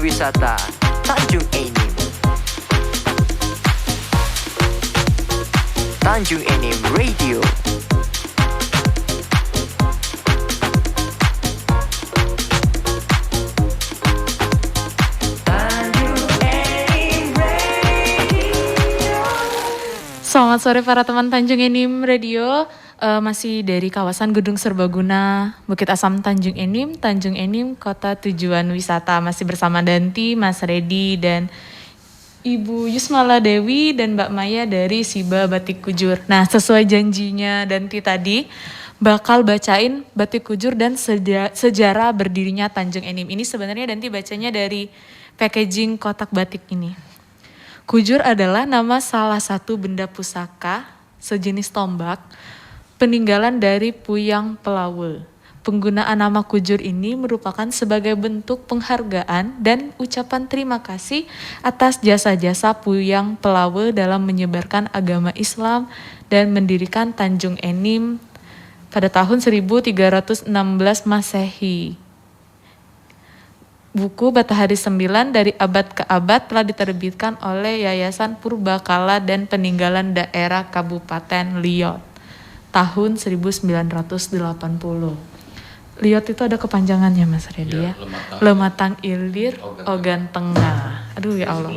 wisata Tanjung Enim. Tanjung Enim Radio. Selamat sore para teman Tanjung Enim Radio. Masih dari kawasan Gedung Serbaguna, Bukit Asam Tanjung Enim, kota tujuan wisata. Masih bersama Danti, Mas Redi, dan Ibu Yusmala Dewi dan Mbak Maya dari Siba Batik Kujur. Nah, sesuai janjinya Danti tadi, bakal bacain Batik Kujur dan sejarah berdirinya Tanjung Enim. Ini sebenarnya Danti bacanya dari packaging kotak batik ini. Kujur adalah nama salah satu benda pusaka sejenis tombak peninggalan dari Puyang Pelawe. Penggunaan nama kujur ini merupakan sebagai bentuk penghargaan dan ucapan terima kasih atas jasa-jasa Puyang Pelawe dalam menyebarkan agama Islam dan mendirikan Tanjung Enim pada tahun 1316 Masehi. Buku Batahari 9 dari abad ke abad telah diterbitkan oleh Yayasan Purbakala dan Peninggalan Daerah Kabupaten Liot tahun 1980. Liot itu ada kepanjangannya Mas Redi ya. Lematang Ilir, Ogan Tengah. Aduh ya Allah.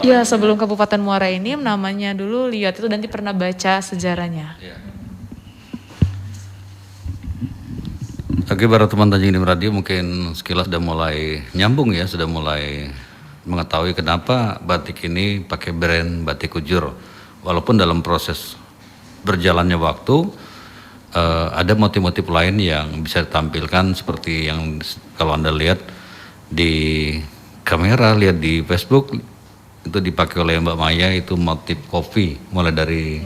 Iya, sebelum Kabupaten Muara ini namanya dulu Liot, itu nanti pernah baca sejarahnya. Ya. Oke, para teman Tanjung Enim Radio mungkin sekilas sudah mulai nyambung ya, sudah mulai mengetahui kenapa batik ini pakai brand Batik Kujur. Walaupun dalam proses berjalannya waktu ada motif-motif lain yang bisa ditampilkan seperti yang kalau Anda lihat di kamera, lihat di Facebook itu dipakai oleh Mbak Maya, itu motif kopi mulai dari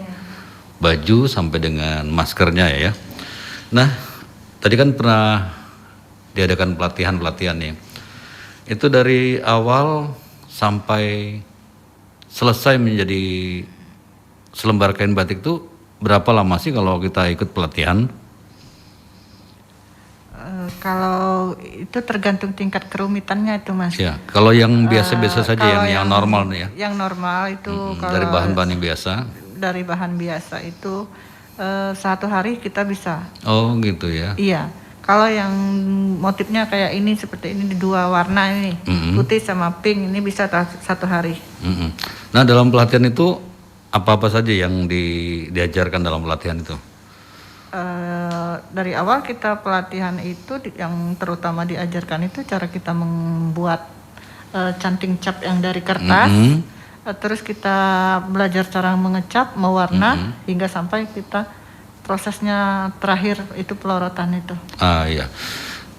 baju sampai dengan maskernya ya. Nah, tadi kan pernah diadakan pelatihan nih. Itu dari awal sampai selesai menjadi selembar kain batik itu berapa lama sih kalau kita ikut pelatihan? Kalau itu tergantung tingkat kerumitannya itu Mas. Ya, kalau yang biasa-biasa saja, yang normal nih ya. Yang normal itu kalau dari bahan-bahan yang biasa. Dari bahan biasa itu 1 hari kita bisa. Oh gitu ya. Iya. Kalau yang motifnya kayak ini seperti ini 2 warna ini, putih sama pink, ini bisa 1 hari. Nah, dalam pelatihan itu apa-apa saja yang diajarkan dalam pelatihan itu? Dari awal kita pelatihan itu yang terutama diajarkan itu cara kita membuat canting cap yang dari kertas. Terus kita belajar cara mengecap, mewarna hingga sampai kita prosesnya terakhir itu pelorotan itu. Ah iya.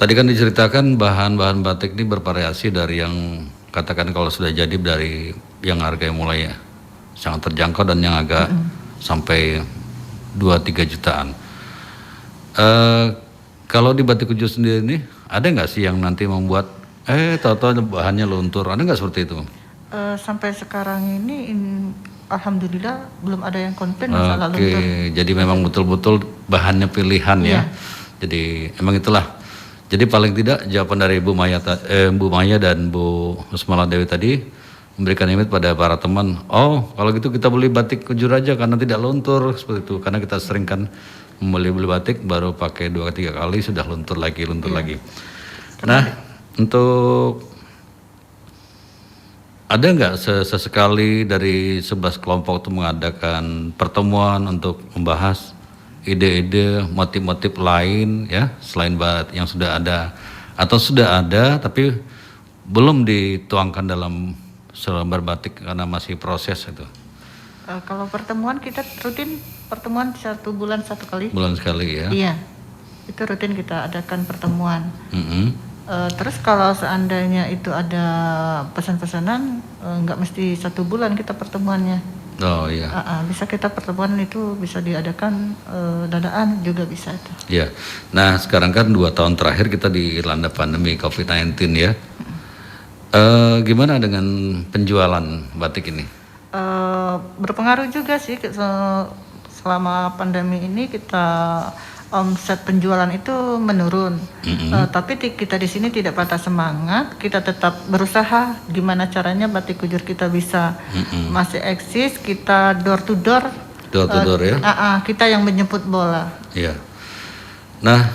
Tadi kan diceritakan bahan-bahan batik ini bervariasi dari yang katakan kalau sudah jadi dari yang harganya mulai ya sangat terjangkau dan yang agak sampai 2-3 jutaan. Kalau di Batik Kujur sendiri ini ada nggak sih yang nanti membuat tahu-tahu bahannya luntur, ada nggak seperti itu? Sampai sekarang ini alhamdulillah belum ada yang komplain masalah luntur. Oke, jadi memang betul-betul bahannya pilihan ya. Jadi emang itulah. Jadi paling tidak jawaban dari Bu Maya dan Bu Yusmala Dewi tadi memberikan imit pada para teman, oh kalau gitu kita beli batik kujur aja karena tidak luntur seperti itu, karena kita sering kan beli batik baru pakai 2-3 kali sudah luntur lagi. Nah, untuk ada nggak sesekali dari 11 kelompok itu mengadakan pertemuan untuk membahas ide-ide motif-motif lain ya selain batik yang sudah ada atau sudah ada tapi belum dituangkan dalam selembar batik karena masih proses itu? Kalau pertemuan kita rutin pertemuan 1 bulan 1 kali. Bulan sekali ya? Iya, itu rutin kita adakan pertemuan. Terus kalau seandainya itu ada pesan-pesanan, nggak mesti 1 bulan kita pertemuannya. Oh iya. Bisa kita pertemuan itu bisa diadakan dadaan juga bisa itu. Iya. Nah sekarang kan 2 tahun terakhir kita dilanda pandemi COVID-19 ya. Gimana dengan penjualan batik ini? Berpengaruh juga sih selama pandemi ini kita omset penjualan itu menurun. Tapi kita di sini tidak patah semangat, kita tetap berusaha gimana caranya batik kujur kita bisa masih eksis, kita door to door. Door to door ya. Kita yang menjemput bola. Iya. Nah,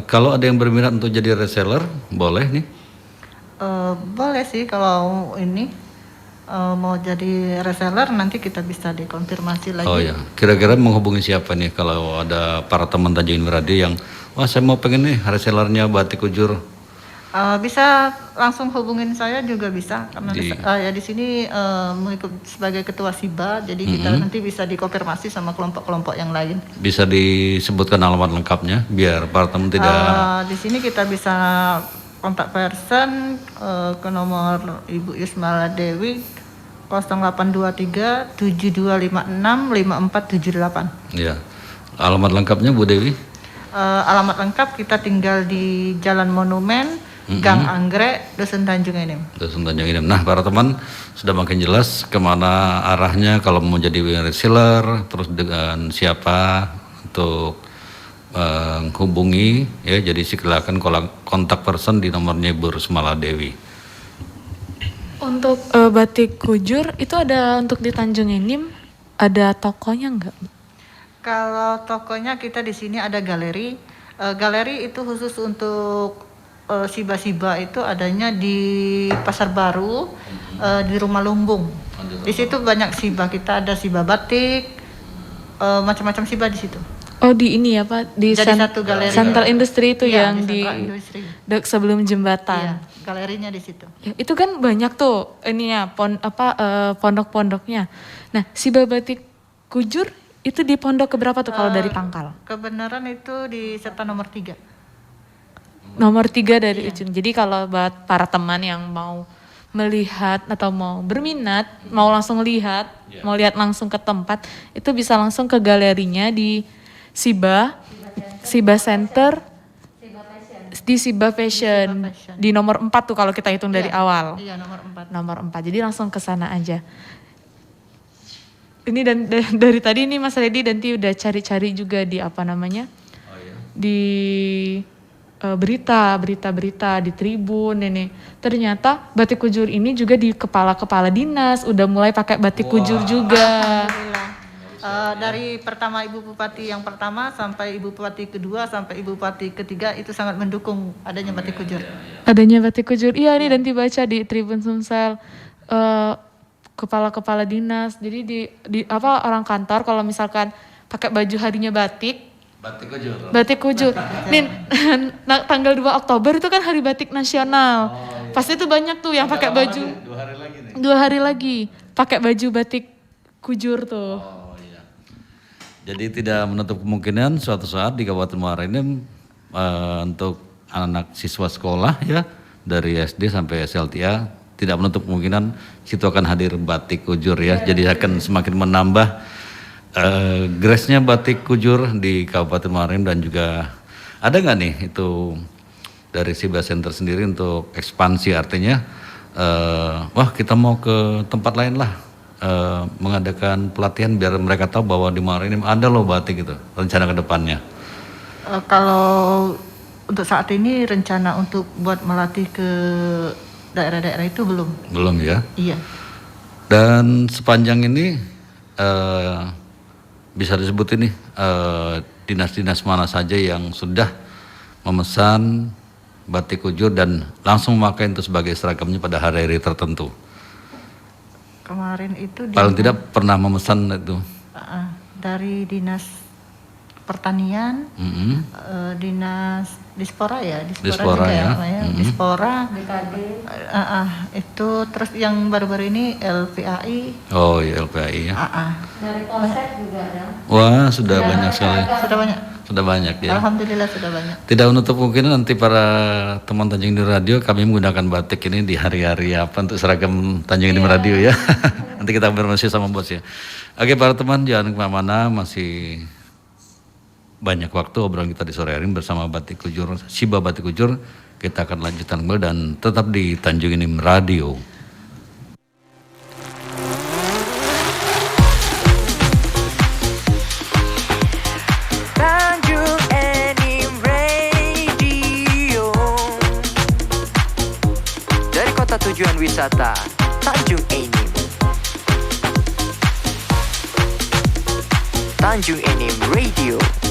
kalau ada yang berminat untuk jadi reseller, boleh nih. Boleh sih kalau ini mau jadi reseller, nanti kita bisa dikonfirmasi lagi. Oh ya, kira-kira menghubungi siapa nih kalau ada para teman Tanjung Enim Radio yang wah saya mau pengen nih resellernya batik kujur? Bisa langsung hubungin saya juga bisa karena Di- di sini mengikut sebagai ketua SIBA, jadi kita nanti bisa dikonfirmasi sama kelompok-kelompok yang lain. Bisa disebutkan alamat lengkapnya biar para teman tidak. Di sini kita bisa kontak person ke nomor Ibu Yusmala Dewi 0823 7256 5478. Ya, alamat lengkapnya Bu Dewi? Alamat lengkap kita tinggal di Jalan Monumen, Gang Anggrek, Dusun Tanjung Enim. Dusun Tanjung Enim. Nah, para teman sudah makin jelas kemana arahnya kalau mau jadi reseller, terus dengan siapa untuk hubungi ya. Jadi silakan kontak person di nomornya Bu Yusmala Dewi. Untuk batik kujur itu ada untuk di Tanjung Enim, ada tokonya nggak? Kalau tokonya kita di sini ada galeri. Galeri itu khusus untuk Siba-Siba itu adanya di Pasar Baru, di Rumah Lumbung. Di situ banyak Siba, kita ada Siba batik, macam-macam Siba di situ. Oh di ini ya Pak, di Jadi satu galeri. Central Industry itu Iya, yang di Central Industry. sebelum Iya, jembatan. galerinya di situ. Ya, itu kan banyak tuh ininya pondok-pondoknya. Nah, si batik kujur itu di pondok keberapa tuh kalau dari Pangkal? Kebenaran itu di serta nomor 3. Nomor 3 dari ujung. Jadi kalau buat para teman yang mau melihat atau mau berminat, mau langsung lihat, mau lihat langsung ke tempat, itu bisa langsung ke galerinya di Siba Center, di Siba Fashion, di nomor 4 tuh kalau kita hitung dari awal. Iya, nomor 4. Nomor 4, jadi langsung ke sana aja. Ini dan dari tadi ini Mas Redi nanti udah cari-cari juga di apa namanya, di berita di Tribun ini. Ternyata batik kujur ini juga di kepala dinas udah mulai pakai batik kujur juga. Alhamdulillah. Dari pertama Ibu Bupati yang pertama sampai Ibu Bupati kedua sampai Ibu Bupati ketiga itu sangat mendukung adanya batik kujur. Adanya batik kujur, iya ini nanti baca di Tribun Sumsel, kepala dinas. Jadi di apa orang kantor kalau misalkan pakai baju harinya batik kujur. Nih tanggal 2 Oktober itu kan hari batik nasional. Pasti tuh banyak tuh yang pakai baju 2 hari lagi pakai baju batik kujur tuh. Jadi tidak menutup kemungkinan suatu saat di Kabupaten Muara Enim untuk anak siswa sekolah ya dari SD sampai SLTA tidak menutup kemungkinan situ akan hadir batik kujur ya. Jadi akan semakin menambah grace-nya batik kujur di Kabupaten Muara Enim. Dan juga ada nggak nih itu dari Siba Center sendiri untuk ekspansi, artinya wah kita mau ke tempat lain lah, mengadakan pelatihan biar mereka tahu bahwa di Muara Enim ada loh batik gitu, rencana ke depannya. Kalau untuk saat ini rencana untuk buat melatih ke daerah-daerah itu belum ya. Iya. Dan sepanjang ini bisa disebut ini dinas-dinas mana saja yang sudah memesan batik kujur dan langsung memakai itu sebagai seragamnya pada hari-hari tertentu. Kemarin itu Paling tidak pernah memesan itu. dari dinas pertanian, dinas Dispora Dispora juga ya. Dispora, itu terus yang baru-baru ini LPAI. Oh iya LPAI ya. Dari Polsek juga ada. Wah sudah banyak sekali. Sudah banyak ya. Alhamdulillah sudah banyak. Tidak menutup kemungkinan nanti para teman Tanjung Enim Radio kami menggunakan batik ini di hari-hari apa untuk seragam Tanjung Enim Radio ya. Nanti kita konfirmasi sama bos ya. Oke para teman jangan kemana-mana, masih banyak waktu obrolan kita di sore hari bersama batik kujur, Siba Batik Kujur. Kita akan lanjutkan kembali dan tetap di Tanjung Enim Radio. Tanjung wisata Tanjung Enim. Tanjung Enim Radio.